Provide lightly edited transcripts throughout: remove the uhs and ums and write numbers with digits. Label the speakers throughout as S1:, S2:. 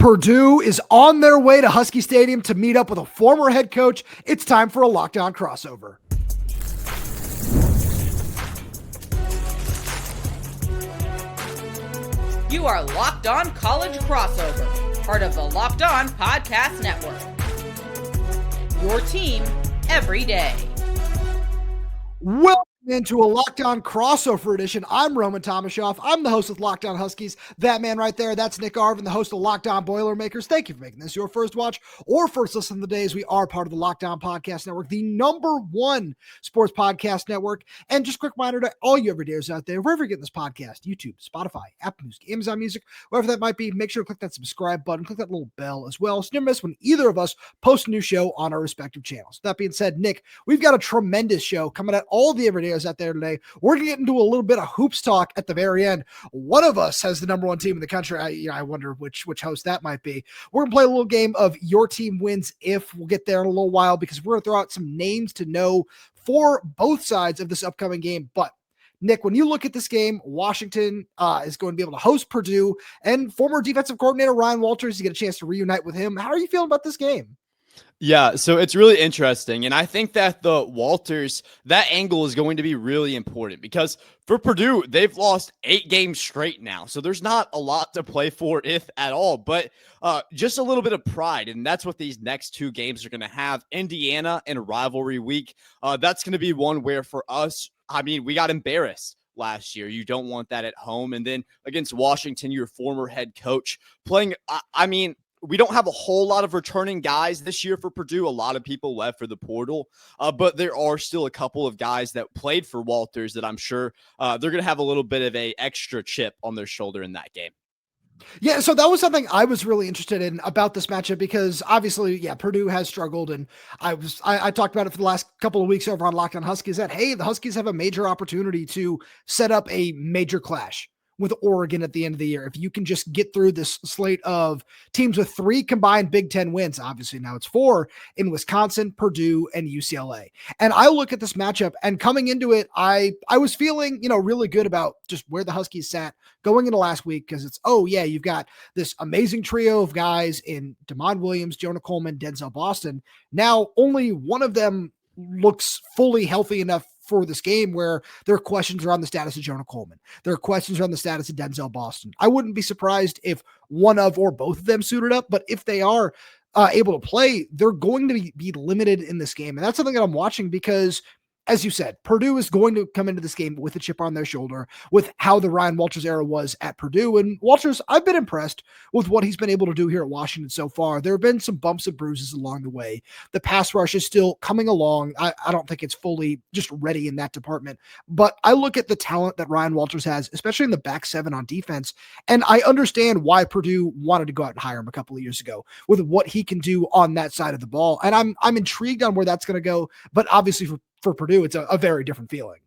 S1: Purdue is on their way to Husky Stadium to meet up with a former head coach. It's time for a Locked On crossover.
S2: You are Locked On College Crossover, part of the Locked On Podcast Network. Your team every day.
S1: Welcome into a Locked On crossover edition. I'm Roman Tomashoff. I'm the host of Locked On Huskies. That man right there, that's Nick Arvin, the host of Locked On Boilermakers. Thank you for making this your first watch or first listen of the day, as we are part of the Locked On Podcast Network, the #1 sports podcast network. And just a quick reminder to all you everydayers out there, wherever you get this podcast, YouTube, Spotify, Apple Music, Amazon Music, wherever that might be, make sure to click that subscribe button, click that little bell as well, so you never miss when either of us post a new show on our respective channels. That being said, Nick, we've got a tremendous show coming at all the everydayers out there today. We're going to get into a little bit of hoops talk at the very end. One of us has the #1 team in the country. I wonder which host that might be. We're going to play a little game of your team wins if. We'll get there in a little while because we're going to throw out some names to know for both sides of this upcoming game. But Nick, when you look at this game, Washington is going to be able to host Purdue, and former defensive coordinator Ryan Walters, you get a chance to reunite with him. How are you feeling about this game?
S3: Yeah, so it's really interesting. And I think that the Walters, that angle is going to be really important because for Purdue, they've lost 8 games straight now. So there's not a lot to play for, if at all, but just a little bit of pride. And that's what these next 2 games are going to have. Indiana and rivalry week. That's going to be one where for us, I mean, we got embarrassed last year. You don't want that at home. And then against Washington, your former head coach playing, we don't have a whole lot of returning guys this year for Purdue. A lot of people left for the portal, but there are still a couple of guys that played for Walters that I'm sure they're going to have a little bit of a extra chip on their shoulder in that game.
S1: Yeah, so that was something I was really interested in about this matchup because obviously, Purdue has struggled, and I talked about it for the last couple of weeks over on Locked On Huskies that, hey, the Huskies have a major opportunity to set up a major clash with Oregon at the end of the year. If you can just get through this slate of teams with 3 combined Big Ten wins, obviously now it's 4 in Wisconsin, Purdue, and UCLA. And I look at this matchup, and coming into it, I was feeling, really good about just where the Huskies sat going into last week, because it's, you've got this amazing trio of guys in Demond Williams, Jonah Coleman, Denzel Boston. Now only one of them looks fully healthy enough for this game where there are questions around the status of Jonah Coleman. There are questions around the status of Denzel Boston. I wouldn't be surprised if one of or both of them suited up, but if they are able to play, they're going to be limited in this game. And that's something that I'm watching because, as you said, Purdue is going to come into this game with a chip on their shoulder with how the Ryan Walters era was at Purdue. And Walters, I've been impressed with what he's been able to do here at Washington so far. There have been some bumps and bruises along the way. The pass rush is still coming along. I don't think it's fully just ready in that department. But I look at the talent that Ryan Walters has, especially in the back 7 on defense, and I understand why Purdue wanted to go out and hire him a couple of years ago with what he can do on that side of the ball. And I'm intrigued on where that's going to go. But obviously for Purdue, it's a very different feeling.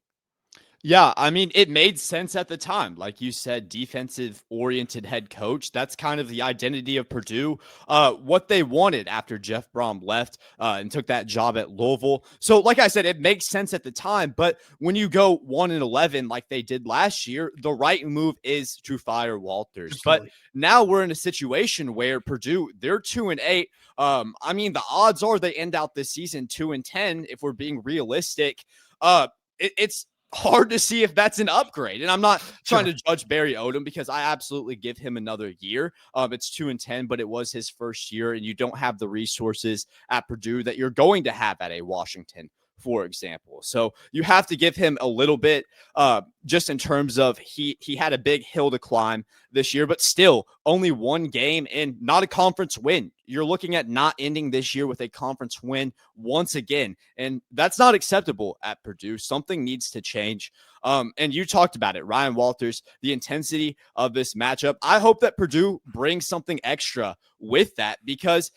S3: Yeah, I mean, it made sense at the time. Like you said, defensive-oriented head coach. That's kind of the identity of Purdue, what they wanted after Jeff Brom left and took that job at Louisville. So, like I said, it makes sense at the time. But when you go 1-11 like they did last year, the right move is to fire Walters. Absolutely. But now we're in a situation where Purdue, they're 2-8. The odds are they end out this season 2-10 if we're being realistic. It's hard to see if that's an upgrade. And I'm not trying to judge Barry Odom because I absolutely give him another year. It's 2-10, but it was his first year, and you don't have the resources at Purdue that you're going to have at a Washington, for example. So you have to give him a little bit just in terms of he had a big hill to climb this year, but still only 1 game and not a conference win. You're looking at not ending this year with a conference win once again, and that's not acceptable at Purdue. Something needs to change. And you talked about it, Ryan Walters, the intensity of this matchup. I hope that Purdue brings something extra with that because,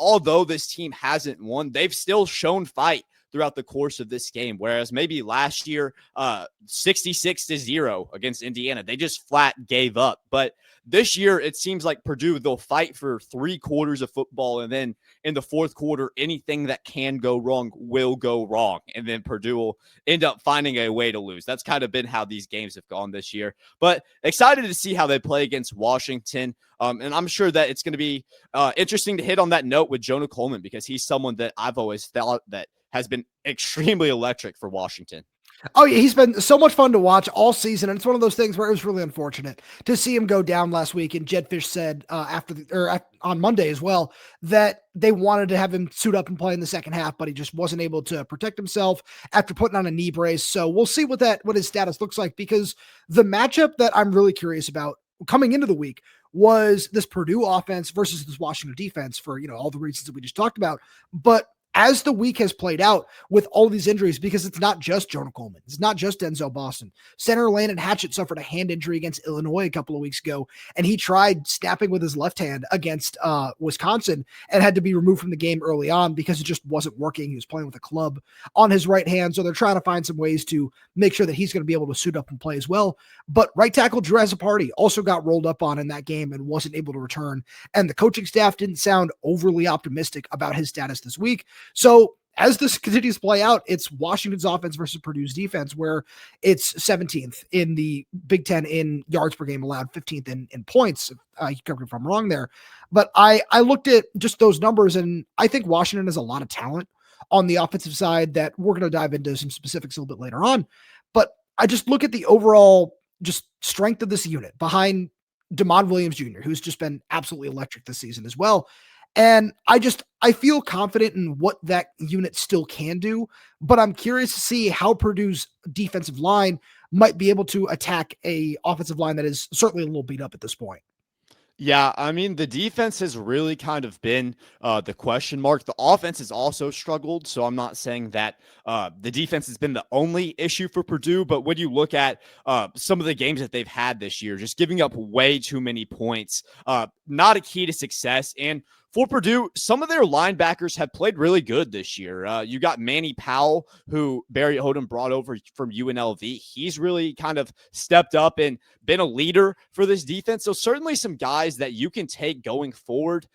S3: although this team hasn't won, they've still shown fight throughout the course of this game, whereas maybe last year, 66-0 against Indiana, they just flat gave up. But this year, it seems like Purdue, they'll fight for 3 quarters of football, and then in the fourth quarter, anything that can go wrong will go wrong, and then Purdue will end up finding a way to lose. That's kind of been how these games have gone this year. But excited to see how they play against Washington, and I'm sure that it's going to be interesting to hit on that note with Jonah Coleman, because he's someone that I've always thought that has been extremely electric for Washington.
S1: Oh, yeah, he's been so much fun to watch all season, and it's one of those things where it was really unfortunate to see him go down last week. And Jedd Fisch said on Monday as well that they wanted to have him suit up and play in the second half, but he just wasn't able to protect himself after putting on a knee brace. So we'll see what his status looks like, because the matchup that I'm really curious about coming into the week was this Purdue offense versus this Washington defense for all the reasons that we just talked about, but as the week has played out with all these injuries, because it's not just Jonah Coleman, it's not just Denzel Boston. Center Landen Hatchett suffered a hand injury against Illinois a couple of weeks ago, and he tried snapping with his left hand against Wisconsin and had to be removed from the game early on because it just wasn't working. He was playing with a club on his right hand, so they're trying to find some ways to make sure that he's going to be able to suit up and play as well. But right tackle Drew Azzopardi also got rolled up on in that game and wasn't able to return, and the coaching staff didn't sound overly optimistic about his status this week. So as this continues to play out, it's Washington's offense versus Purdue's defense, where it's 17th in the Big Ten in yards per game allowed, 15th in points. You correct me if I'm wrong there. But I looked at just those numbers, and I think Washington has a lot of talent on the offensive side that we're going to dive into some specifics a little bit later on. But I just look at the overall just strength of this unit behind DeMond Williams Jr., who's just been absolutely electric this season as well. And I feel confident in what that unit still can do, but I'm curious to see how Purdue's defensive line might be able to attack a offensive line that is certainly a little beat up at this point.
S3: Yeah, I mean, the defense has really kind of been the question mark. The offense has also struggled, so I'm not saying that the defense has been the only issue for Purdue, but when you look at some of the games that they've had this year, just giving up way too many points, not a key to success. And for Purdue, some of their linebackers have played really good this year. You got Manny Powell, who Barry Odom brought over from UNLV. He's really kind of stepped up and been a leader for this defense. So certainly some guys that you can take going forward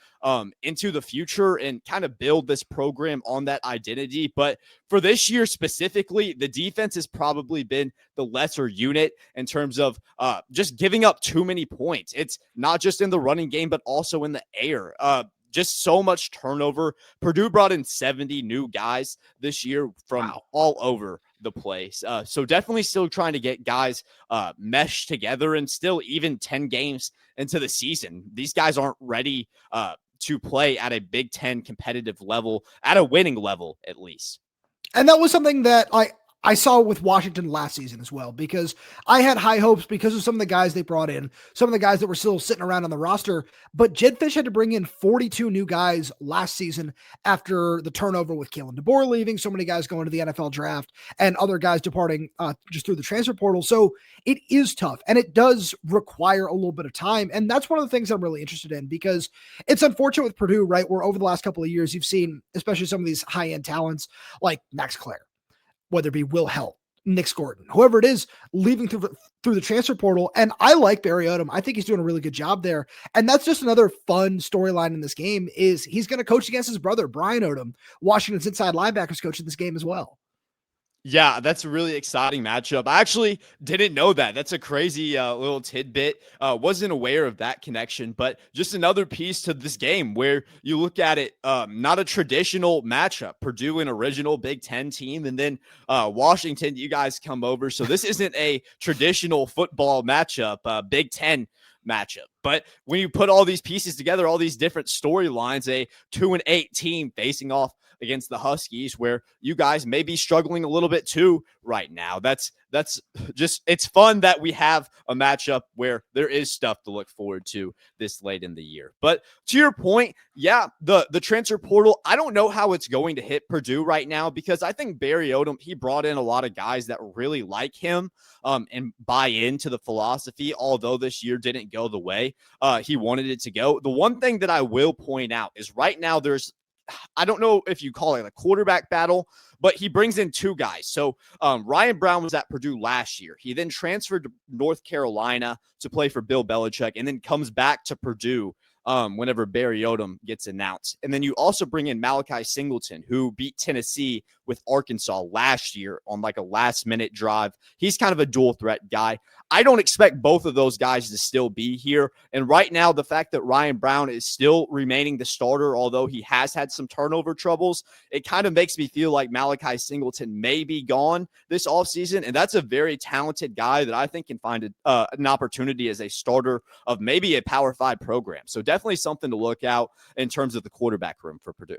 S3: into the future and kind of build this program on that identity. But for this year specifically, the defense has probably been the lesser unit in terms of just giving up too many points. It's not just in the running game, but also in the air. Just so much turnover. Purdue brought in 70 new guys this year from all over the place. So definitely still trying to get guys meshed together, and still even 10 games into the season, these guys aren't ready to play at a Big Ten competitive level, at a winning level, at least.
S1: And that was something that I saw with Washington last season as well, because I had high hopes because of some of the guys they brought in, some of the guys that were still sitting around on the roster. But Jedd Fisch had to bring in 42 new guys last season after the turnover with Kalen DeBoer leaving, so many guys going to the NFL draft, and other guys departing just through the transfer portal. So it is tough, and it does require a little bit of time. And that's one of the things I'm really interested in, because it's unfortunate with Purdue, right, where over the last couple of years, you've seen, especially some of these high-end talents like Max Clare, whether it be Will Helm, Nick Gordon, whoever it is, leaving through the transfer portal. And I like Barry Odom. I think he's doing a really good job there. And that's just another fun storyline in this game, is he's going to coach against his brother, Brian Odom, Washington's inside linebackers coach in this game as well.
S3: Yeah, that's a really exciting matchup. I actually didn't know that. That's a crazy little tidbit. Wasn't aware of that connection, but just another piece to this game where you look at it, not a traditional matchup. Purdue, an original Big Ten team, and then Washington, you guys come over. So this isn't a traditional football matchup, Big Ten matchup. But when you put all these pieces together, all these different storylines, a 2-8 team facing off against the Huskies, where you guys may be struggling a little bit too right now. That's just, it's fun that we have a matchup where there is stuff to look forward to this late in the year. But to your point, yeah, the transfer portal, I don't know how it's going to hit Purdue right now, because I think Barry Odom, he brought in a lot of guys that really like him and buy into the philosophy, although this year didn't go the way he wanted it to go. The one thing that I will point out is right now there's I don't know if you call it a quarterback battle, but he brings in two guys. So Ryan Browne was at Purdue last year. He then transferred to North Carolina to play for Bill Belichick and then comes back to Purdue whenever Barry Odom gets announced. And then you also bring in Malachi Singleton, who beat Tennessee with Arkansas last year on like a last-minute drive. He's kind of a dual threat guy. I don't expect both of those guys to still be here. And right now, the fact that Ryan Browne is still remaining the starter, although he has had some turnover troubles, it kind of makes me feel like Malachi Singleton may be gone this offseason. And that's a very talented guy that I think can find an opportunity as a starter of maybe a Power 5 program. So definitely something to look out in terms of the quarterback room for Purdue.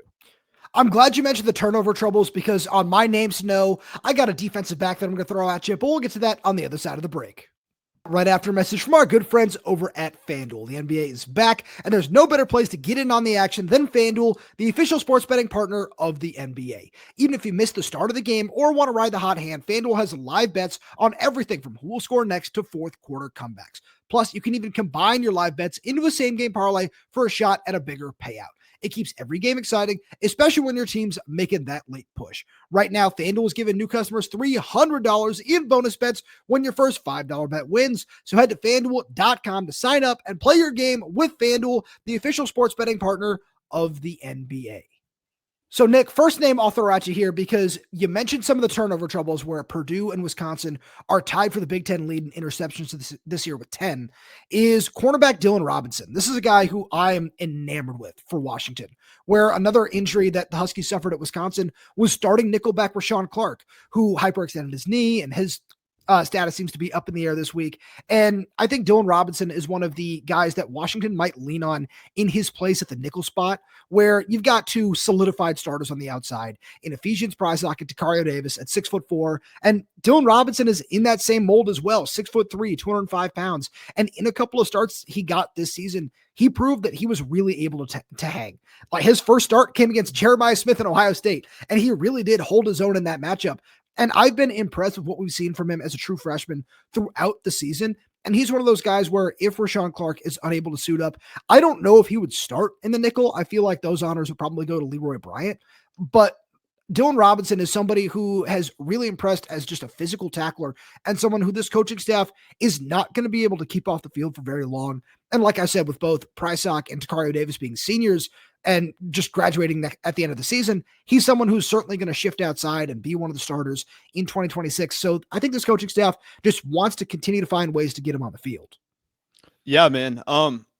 S1: I'm glad you mentioned the turnover troubles because on my names to know, I got a defensive back that I'm going to throw at you, but we'll get to that on the other side of the break. Right after a message from our good friends over at FanDuel. The NBA is back, and there's no better place to get in on the action than FanDuel, the official sports betting partner of the NBA. Even if you missed the start of the game or want to ride the hot hand, FanDuel has live bets on everything from who will score next to fourth quarter comebacks. Plus, you can even combine your live bets into a same-game parlay for a shot at a bigger payout. It keeps every game exciting, especially when your team's making that late push. Right now, FanDuel is giving new customers $300 in bonus bets when your first $5 bet wins. So head to FanDuel.com to sign up and play your game with FanDuel, the official sports betting partner of the NBA. So, Nick, first name I'll throw at you here because you mentioned some of the turnover troubles where Purdue and Wisconsin are tied for the Big Ten lead in interceptions this year with 10, is cornerback Dylan Robinson. This is a guy who I am enamored with for Washington, where another injury that the Huskies suffered at Wisconsin was starting nickelback Rashawn Clark, who hyperextended his knee, and his status seems to be up in the air this week. And I think Dylan Robinson is one of the guys that Washington might lean on in his place at the nickel spot, where you've got two solidified starters on the outside in Ephesians Prysock and Takario Davis at 6'4". And Dylan Robinson is in that same mold as well, 6'3", 205 pounds. And in a couple of starts he got this season, he proved that he was really able to hang. Like his first start came against Jeremiah Smith in Ohio State, and he really did hold his own in that matchup. And I've been impressed with what we've seen from him as a true freshman throughout the season. And he's one of those guys where if Rashawn Clark is unable to suit up, I don't know if he would start in the nickel. I feel like those honors would probably go to Leroy Bryant. But Dylan Robinson is somebody who has really impressed as just a physical tackler and someone who this coaching staff is not going to be able to keep off the field for very long. And like I said, with both Prysock and Takario Davis being seniors and just graduating at the end of the season, he's someone who's certainly going to shift outside and be one of the starters in 2026. So I think this coaching staff just wants to continue to find ways to get him on the field.
S3: Yeah, man.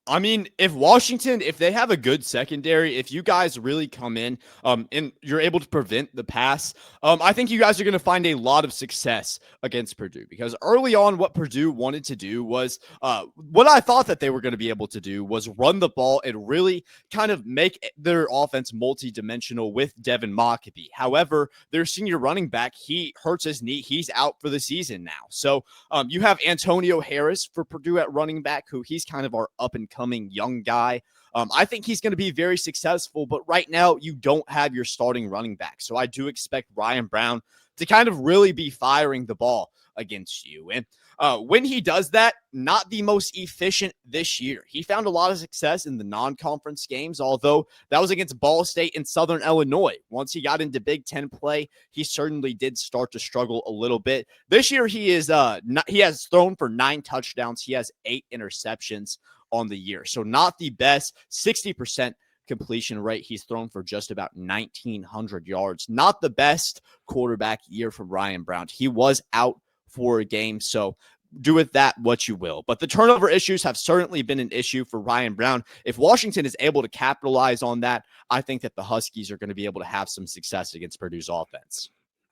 S3: I mean, if Washington, if they have a good secondary, if you guys really come in and you're able to prevent the pass, I think you guys are going to find a lot of success against Purdue, because early on what Purdue wanted to do was what I thought that they were going to be able to do was run the ball and really kind of make their offense multi-dimensional with Devin Mockabee. However, their senior running back, he hurts his knee. He's out for the season now. So you have Antonio Harris for Purdue at running back, who he's kind of our up-and-coming young guy. I think he's going to be very successful, but right now you don't have your starting running back. So I do expect Ryan Browne to kind of really be firing the ball against you. And when he does that, not the most efficient this year. He found a lot of success in the non-conference games, although that was against Ball State and Southern Illinois. Once he got into Big Ten play, he certainly did start to struggle a little bit. This year, he has thrown for 9 touchdowns. He has 8 interceptions on the year. So not the best. 60% completion rate. He's thrown for just about 1,900 yards. Not the best quarterback year from Ryan Browne. He was out for a game, so do with that what you will. But the turnover issues have certainly been an issue for Ryan Browne. If Washington is able to capitalize on that, I think that the Huskies are going to be able to have some success against Purdue's offense.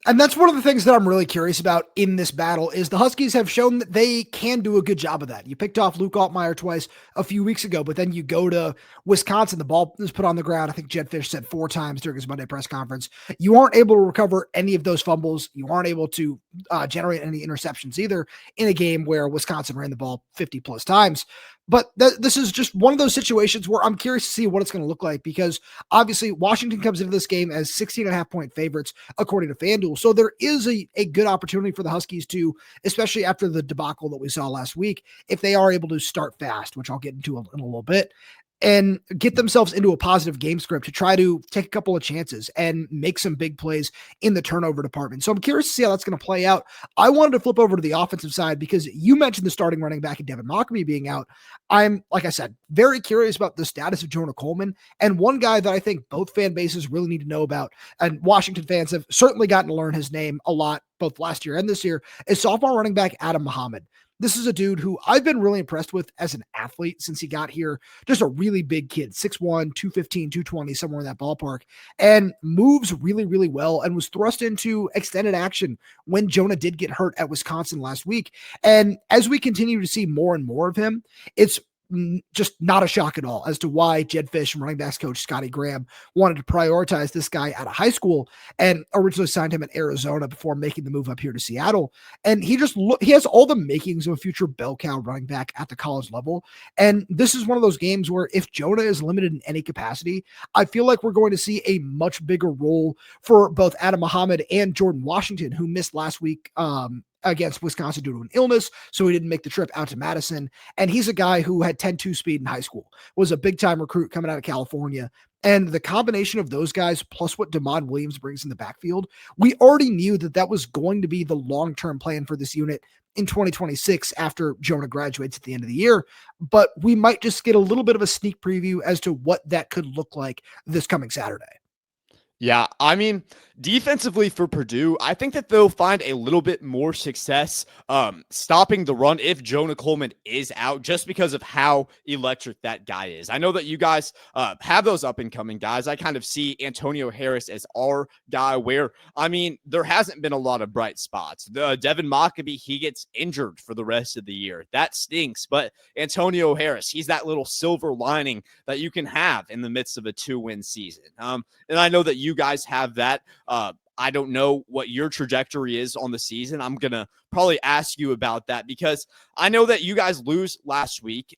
S1: And that's one of the things that I'm really curious about in this battle is the Huskies have shown that they can do a good job of that. You picked off Luke Altmaier twice a few weeks ago, but then you go to Wisconsin, the ball is put on the ground. I think Jedd Fisch said 4 times during his Monday press conference. You aren't able to recover any of those fumbles. You aren't able to generate any interceptions either in a game where Wisconsin ran the ball 50 plus times. But this is just one of those situations where I'm curious to see what it's going to look like, because obviously Washington comes into this game as 16.5-point favorites, according to FanDuel. So there is a good opportunity for the Huskies to, especially after the debacle that we saw last week, if they are able to start fast, which I'll get into in a little bit. and get themselves into a positive game script to try to take a couple of chances and make some big plays in the turnover department. So I'm curious to see how that's going to play out. I wanted to flip over to the offensive side because you mentioned the starting running back and Devin Mockamy being out. I'm, like I said, very curious about the status of Jonah Coleman, and one guy that I think both fan bases really need to know about, and Washington fans have certainly gotten to learn his name a lot both last year and this year, is sophomore running back Adam Mohammed. This is a dude who I've been really impressed with as an athlete since he got here. Just a really big kid, 6'1", 215, 220, somewhere in that ballpark, and moves really, really well and was thrust into extended action when Jonah did get hurt at Wisconsin last week. And as we continue to see more and more of him, it's just not a shock at all as to why Jedd Fisch and running backs coach Scotty Graham wanted to prioritize this guy out of high school and originally signed him in Arizona before making the move up here to Seattle. And he has all the makings of a future bell cow running back at the college level. And this is one of those games where if Jonah is limited in any capacity, I feel like we're going to see a much bigger role for both Adam Mohammed and Jordan Washington, who missed last week, against Wisconsin due to an illness, so he didn't make the trip out to Madison. And he's a guy who had 10-2 speed in high school, was a big-time recruit coming out of California. And the combination of those guys plus what Damon Williams brings in the backfield, we already knew that was going to be the long-term plan for this unit in 2026 after Jonah graduates at the end of the year. But we might just get a little bit of a sneak preview as to what that could look like this coming Saturday.
S3: Yeah, I mean, defensively for Purdue, I think that they'll find a little bit more success stopping the run if Jonah Coleman is out, just because of how electric that guy is. I know that you guys have those up-and-coming guys. I kind of see Antonio Harris as our guy where, I mean, there hasn't been a lot of bright spots. Devin Mockamy, he gets injured for the rest of the year. That stinks, but Antonio Harris, he's that little silver lining that you can have in the midst of a 2-win season. And I know that you guys have that. I don't know what your trajectory is on the season. I'm going to probably ask you about that because I know that you guys lose last week.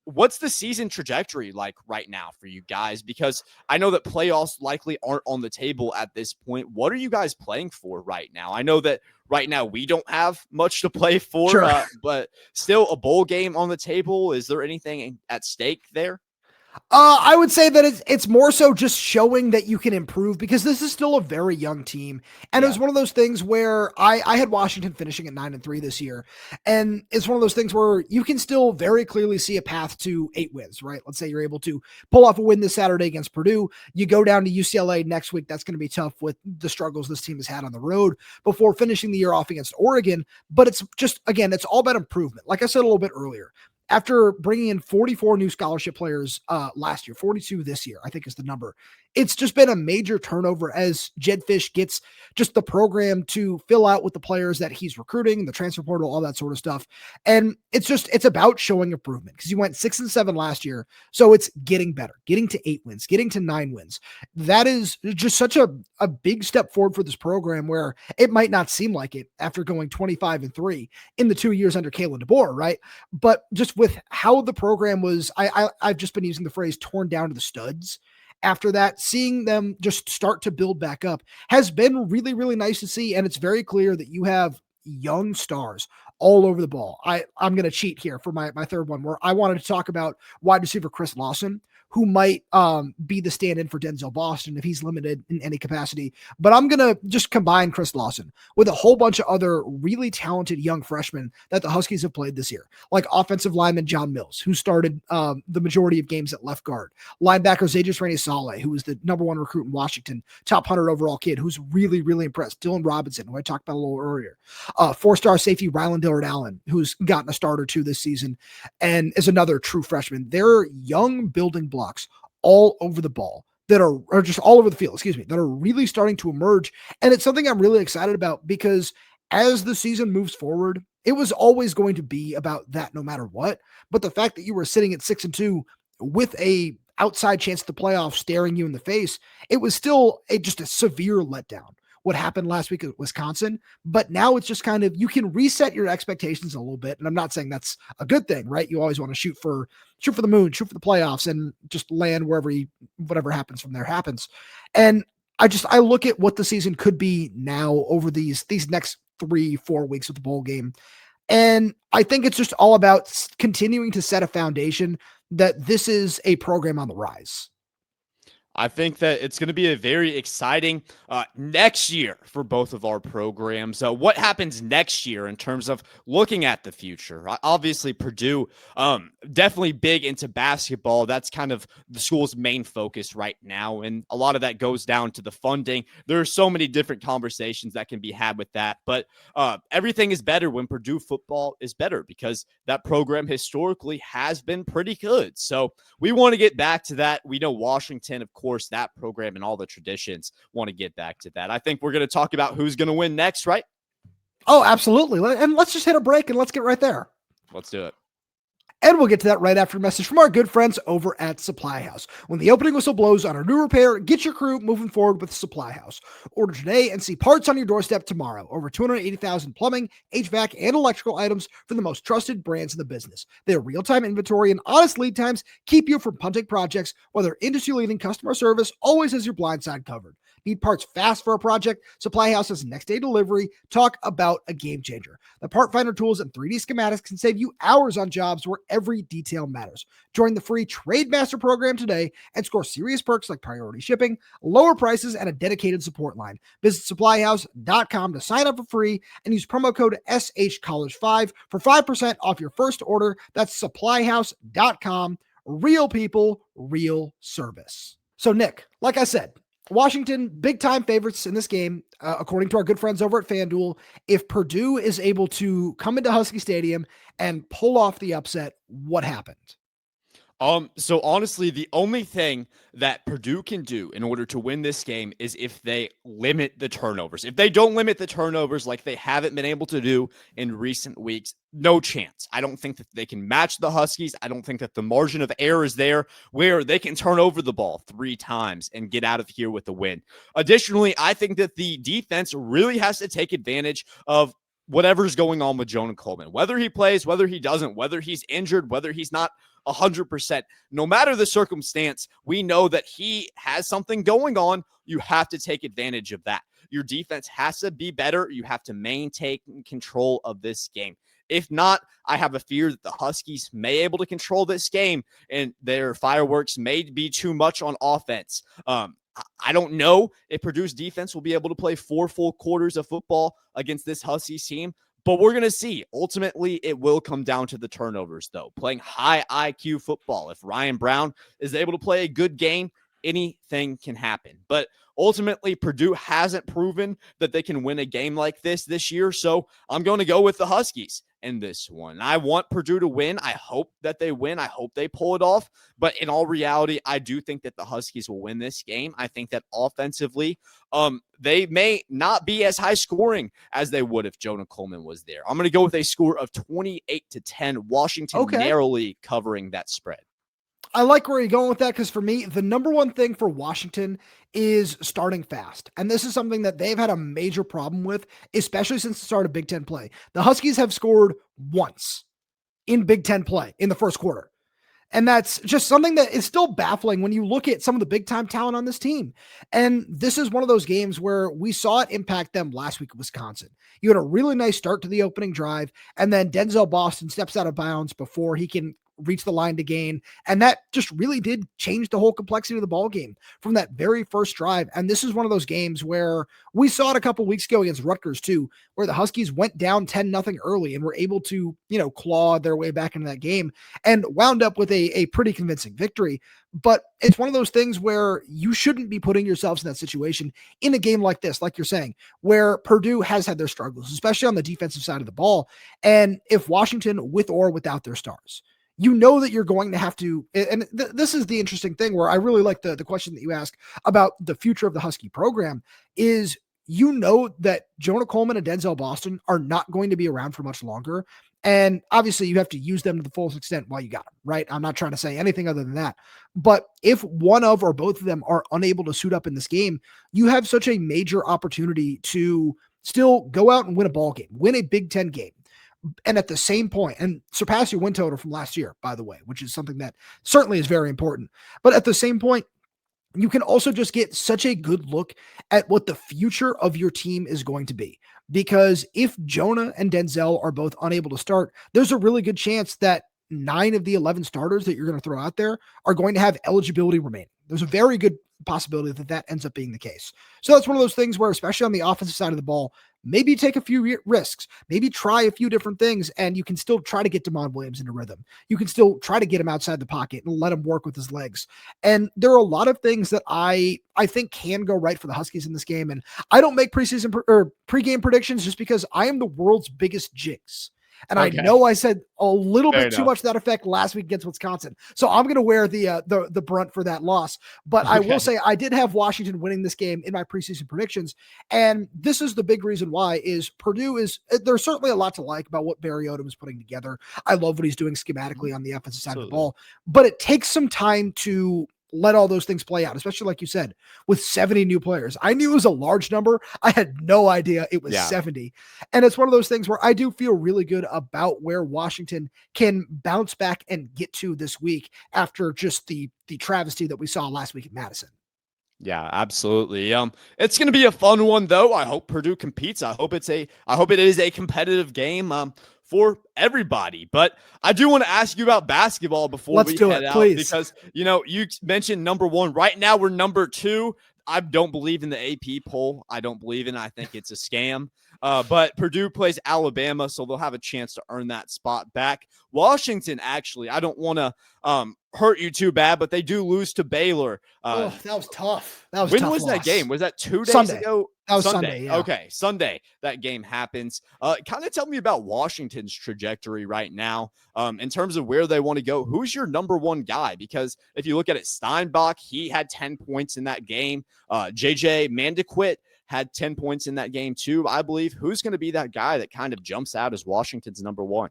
S3: What's the season trajectory like right now for you guys? Because I know that playoffs likely aren't on the table at this point. What are you guys playing for right now? I know that right now we don't have much to play for,
S1: Sure.
S3: but still a bowl game on the table. Is there anything at stake there?
S1: I would say that it's more so just showing that you can improve because this is still a very young team. And It was one of those things where I had Washington finishing at 9-3 this year. And it's one of those things where you can still very clearly see a path to 8 wins, right? Let's say you're able to pull off a win this Saturday against Purdue. You go down to UCLA next week. That's going to be tough with the struggles this team has had on the road before finishing the year off against Oregon. But it's just, again, it's all about improvement. Like I said a little bit earlier, after bringing in 44 new scholarship players last year, 42 this year, I think is the number. It's just been a major turnover as Jedd Fisch gets just the program to fill out with the players that he's recruiting, the transfer portal, all that sort of stuff. And it's about showing improvement because you went 6-7 last year. So it's getting better, getting to 8 wins, getting to 9 wins. That is just such a big step forward for this program where it might not seem like it after going 25-3 in the 2 years under Kalen DeBoer, right? But just with how the program was, I've just been using the phrase torn down to the studs. After that, seeing them just start to build back up has been really, really nice to see. And it's very clear that you have young stars all over the ball. I'm going to cheat here for my third one where I wanted to talk about wide receiver Chris Lawson, who might be the stand-in for Denzel Boston if he's limited in any capacity. But I'm going to just combine Chris Lawson with a whole bunch of other really talented young freshmen that the Huskies have played this year, like offensive lineman John Mills, who started the majority of games at left guard, linebacker Zayjus Rainey-Saleh, who was the number 1 recruit in Washington, top 100 overall kid, who's really, really impressed, Dylan Robinson, who I talked about a little earlier, 4-star safety Rylan Dillard Allen, who's gotten a start or two this season and is another true freshman. They're young building blocks all over the ball that are just all over the field, that are really starting to emerge. And it's something I'm really excited about because as the season moves forward, it was always going to be about that no matter what. But the fact that you were sitting at 6-2 with a outside chance at the playoffs staring you in the face, it was still just a severe letdown. What happened last week at Wisconsin, but now it's just kind of, you can reset your expectations a little bit. And I'm not saying that's a good thing, right? You always want to shoot for the moon, shoot for the playoffs and just land whatever happens from there happens. And I look at what the season could be now over these next 3-4 weeks of the bowl game. And I think it's just all about continuing to set a foundation that this is a program on the rise.
S3: I think that it's going to be a very exciting next year for both of our programs. What happens next year in terms of looking at the future? Obviously, Purdue, definitely big into basketball. That's kind of the school's main focus right now. And a lot of that goes down to the funding. There are so many different conversations that can be had with that. But everything is better when Purdue football is better because that program historically has been pretty good. So we want to get back to that. We know Washington, of course, that program and all the traditions want to get back to that. I think we're going to talk about who's going to win next, right?
S1: Oh, absolutely. And let's just hit a break and let's get right there.
S3: Let's do it.
S1: And we'll get to that right after a message from our good friends over at Supply House. When the opening whistle blows on a new repair, get your crew moving forward with Supply House. Order today and see parts on your doorstep tomorrow. Over 280,000 plumbing, HVAC, and electrical items from the most trusted brands in the business. Their real-time inventory and honest lead times keep you from punting projects, while their industry-leading customer service always has your blind side covered. Need parts fast for a project? Supply House has next day delivery. Talk about a game changer. The part finder tools and 3D schematics can save you hours on jobs where every detail matters. Join the free Trade Master program today and score serious perks like priority shipping, lower prices, and a dedicated support line. Visit supplyhouse.com to sign up for free and use promo code SHCollege5 for 5% off your first order. That's supplyhouse.com. Real people, real service. So Nick, like I said, Washington, big-time favorites in this game, according to our good friends over at FanDuel. If Purdue is able to come into Husky Stadium and pull off the upset, what happened?
S3: So honestly, the only thing that Purdue can do in order to win this game is if they limit the turnovers. If they don't limit the turnovers like they haven't been able to do in recent weeks, no chance. I don't think that they can match the Huskies. I don't think that the margin of error is there where they can turn over the ball 3 times and get out of here with a win. Additionally, I think that the defense really has to take advantage of whatever's going on with Jonah Coleman, whether he plays, whether he doesn't, whether he's injured, whether he's not 100%. No matter the circumstance, we know that he has something going on. You have to take advantage of that. Your defense has to be better. You have to maintain control of this game. If not, I have a fear that the Huskies may be able to control this game and their fireworks may be too much on offense. I don't know if Purdue's defense will be able to play 4 full quarters of football against this Huskies team, but we're going to see. Ultimately, it will come down to the turnovers, though. Playing high IQ football. If Ryan Browne is able to play a good game, anything can happen. But ultimately, Purdue hasn't proven that they can win a game like this year, so I'm going to go with the Huskies in this one. I want Purdue to win. I hope that they win. I hope they pull it off. But in all reality, I do think that the Huskies will win this game. I think that offensively, they may not be as high scoring as they would if Jonah Coleman was there. I'm going to go with a score of 28-10, Washington narrowly covering that spread.
S1: I like where you're going with that because for me, the number one thing for Washington is starting fast. And this is something that they've had a major problem with, especially since the start of Big Ten play. The Huskies have scored once in Big Ten play in the first quarter. And that's just something that is still baffling when you look at some of the big-time talent on this team. And this is one of those games where we saw it impact them last week at Wisconsin. You had a really nice start to the opening drive, and then Denzel Boston steps out of bounds before he can reach the line to gain. And that just really did change the whole complexity of the ball game from that very first drive. And this is one of those games where we saw it a couple weeks ago against Rutgers too, where the Huskies went down 10-0 early and were able to, claw their way back into that game and wound up with a pretty convincing victory. But it's one of those things where you shouldn't be putting yourselves in that situation in a game like this, like you're saying, where Purdue has had their struggles, especially on the defensive side of the ball. And if Washington, with or without their stars, you know that you're going to have to, and this is the interesting thing where I really like the question that you asked about the future of the Husky program is, that Jonah Coleman and Denzel Boston are not going to be around for much longer. And obviously you have to use them to the fullest extent while you got them, right? I'm not trying to say anything other than that. But if one of or both of them are unable to suit up in this game, you have such a major opportunity to still go out and win a ball game, win a Big Ten game. And at the same point, and surpass your win total from last year, by the way, which is something that certainly is very important. But at the same point, you can also just get such a good look at what the future of your team is going to be. Because if Jonah and Denzel are both unable to start, there's a really good chance that 9 of the 11 starters that you're going to throw out there are going to have eligibility remaining. There's a very good possibility that ends up being the case. So that's one of those things where, especially on the offensive side of the ball, maybe take a few risks, maybe try a few different things, and you can still try to get Damon Williams into rhythm. You can still try to get him outside the pocket and let him work with his legs. And there are a lot of things that I think can go right for the Huskies in this game. And I don't make pregame predictions just because I am the world's biggest jinx. And okay. I know I said a little Fair bit enough. Too much to that effect last week against Wisconsin. So I'm going to wear the brunt for that loss. But I will say I did have Washington winning this game in my preseason predictions. And this is the big reason why is Purdue there's certainly a lot to like about what Barry Odom is putting together. I love what he's doing schematically on the offensive side of the ball. But it takes some time to let all those things play out, especially like you said, with 70 new players. I knew it was a large number. I had no idea it was 70. And it's one of those things where I do feel really good about where Washington can bounce back and get to this week after just the travesty that we saw last week at Madison.
S3: Yeah, absolutely. It's going to be a fun one though. I hope Purdue competes. I hope it is a competitive game. For everybody. But I do want to ask you about basketball before we head out, because, you mentioned number 1. Right now, we're number 2. I don't believe in the AP poll. I don't believe in it. I think it's a scam. But Purdue plays Alabama, so they'll have a chance to earn that spot back. Washington, actually, I don't want to hurt you too bad, but they do lose to Baylor.
S1: That was tough.
S3: When was that game? Was that 2 days
S1: Sunday.
S3: ago?
S1: That was Sunday. Yeah.
S3: Okay, Sunday. That game happens. Kind of tell me about Washington's trajectory right now in terms of where they want to go. Who's your number 1 guy? Because if you look at it, Steinbach, he had 10 points in that game. JJ Mandequit had 10 points in that game too, I believe. Who's going to be that guy that kind of jumps out as Washington's number 1?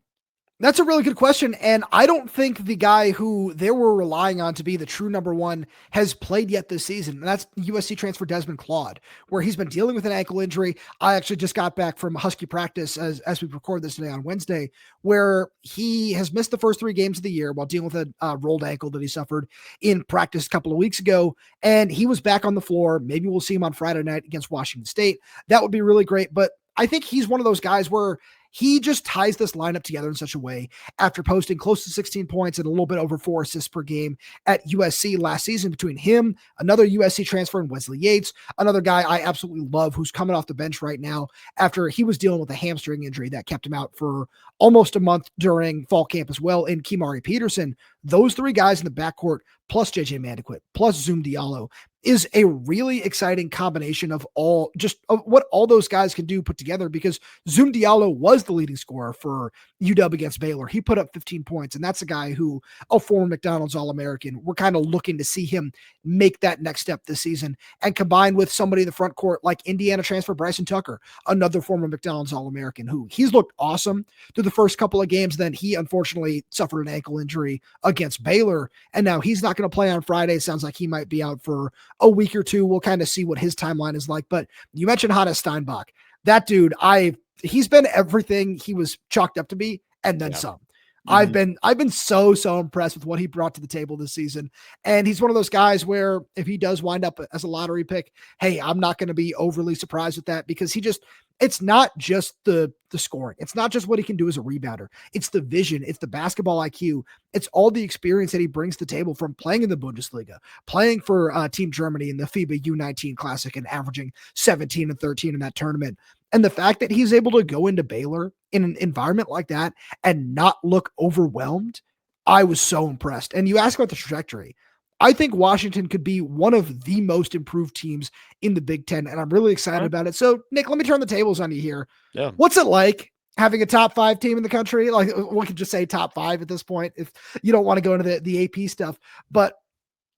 S1: That's a really good question. And I don't think the guy who they were relying on to be the true number 1 has played yet this season. And that's USC transfer Desmond Claude, where he's been dealing with an ankle injury. I actually just got back from Husky practice as we record this today on Wednesday, where he has missed the first 3 games of the year while dealing with a rolled ankle that he suffered in practice a couple of weeks ago. And he was back on the floor. Maybe we'll see him on Friday night against Washington State. That would be really great. But I think he's one of those guys where he just ties this lineup together in such a way after posting close to 16 points and a little bit over 4 assists per game at USC last season. Between him, another USC transfer, and Wesley Yates, another guy I absolutely love who's coming off the bench right now after he was dealing with a hamstring injury that kept him out for almost a month during fall camp as well, in Quimari Peterson. Those 3 guys in the backcourt, plus JJ Mandequit, plus Zoom Diallo, is a really exciting combination of what all those guys can do put together, because Zoom Diallo was the leading scorer for UW against Baylor. He put up 15 points, and that's a guy who, a former McDonald's All-American, we're kind of looking to see him make that next step this season, and combined with somebody in the front court like Indiana transfer Bryson Tucker, another former McDonald's All-American, who he's looked awesome through the first couple of games. Then he unfortunately suffered an ankle injury against Baylor, and now he's not going to play on Friday. Sounds like he might be out for a week or 2. We'll kind of see what his timeline is like. But you mentioned Hannes Steinbach. That dude, he's been everything he was chalked up to be, and then some. Mm-hmm. I've been so impressed with what he brought to the table this season. And he's one of those guys where if he does wind up as a lottery pick, hey, I'm not going to be overly surprised with that, because it's not just the scoring. It's not just what he can do as a rebounder. It's the vision. It's the basketball IQ. It's all the experience that he brings to the table from playing in the Bundesliga, playing for Team Germany in the FIBA U19 Classic and averaging 17 and 13 in that tournament. And the fact that he's able to go into Baylor in an environment like that and not look overwhelmed, I was so impressed. And you ask about the trajectory. I think Washington could be one of the most improved teams in the Big Ten, and I'm really excited about it. So, Nick, let me turn the tables on you here. Yeah. What's it like having a top 5 team in the country? Like, we could just say top 5 at this point if you don't want to go into the AP stuff. But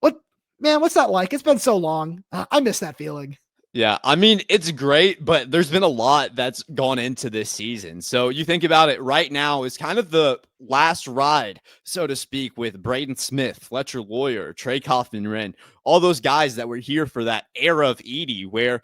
S1: what's that like? It's been so long. I miss that feeling.
S3: Yeah, I mean, it's great, but there's been a lot that's gone into this season. So you think about it right now is kind of the last ride, so to speak, with Braden Smith, Fletcher Lawyer, Trey Kaufman-Renn, all those guys that were here for that era of Edey, where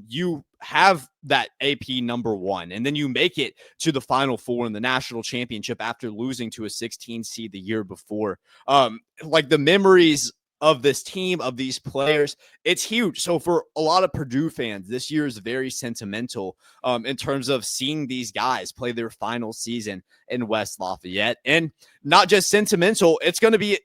S3: you have that AP number 1, and then you make it to the Final Four in the national championship after losing to a 16 seed the year before. Like the memories of this team, of these players. It's huge. So for a lot of Purdue fans, this year is very sentimental in terms of seeing these guys play their final season in West Lafayette. And not just sentimental, it's going to be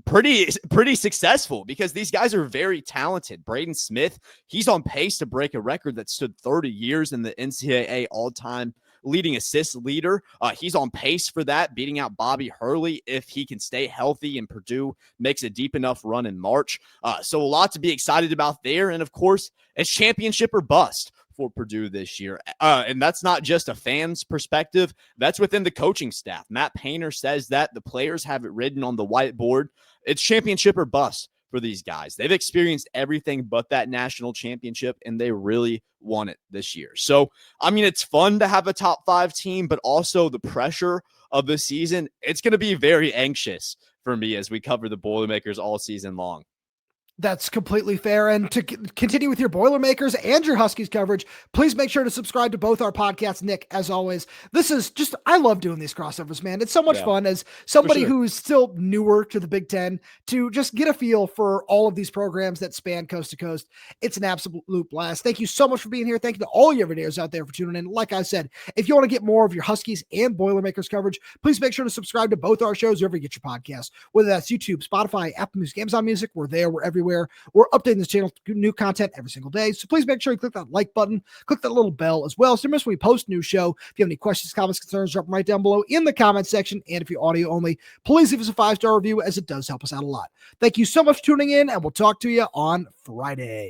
S3: pretty successful because these guys are very talented. Braden Smith, he's on pace to break a record that stood 30 years in the NCAA all-time leading assist leader. He's on pace for that, beating out Bobby Hurley if he can stay healthy and Purdue makes a deep enough run in March. So a lot to be excited about there. And of course, it's championship or bust for Purdue this year. And that's not just a fan's perspective. That's within the coaching staff. Matt Painter says that the players have it written on the whiteboard. It's championship or bust for these guys. They've experienced everything but that national championship, and they really want it this year. So, I mean, it's fun to have a top 5 team, but also the pressure of the season. It's going to be very anxious for me as we cover the Boilermakers all season long.
S1: That's completely fair. And to continue with your Boilermakers and your Huskies coverage, please make sure to subscribe to both our podcasts. Nick, as always, this is just, I love doing these crossovers, man. It's so much fun as somebody who's still newer to the Big Ten to just get a feel for all of these programs that span coast to coast. It's an absolute blast. Thank you so much for being here. Thank you to all your videos out there for tuning in. Like I said, if you want to get more of your Huskies and Boilermakers coverage, please make sure to subscribe to both our shows wherever you get your podcasts, whether that's YouTube, Spotify, Apple Music, Amazon Music. We're there. We're everywhere. We're updating this channel to new content every single day. So please make sure you click that like button, click that little bell as well, so you miss when we post a new show. If you have any questions, comments, concerns, drop them right down below in the comment section. And if you're audio only, please leave us a 5-star review, as it does help us out a lot. Thank you so much for tuning in, and we'll talk to you on Friday.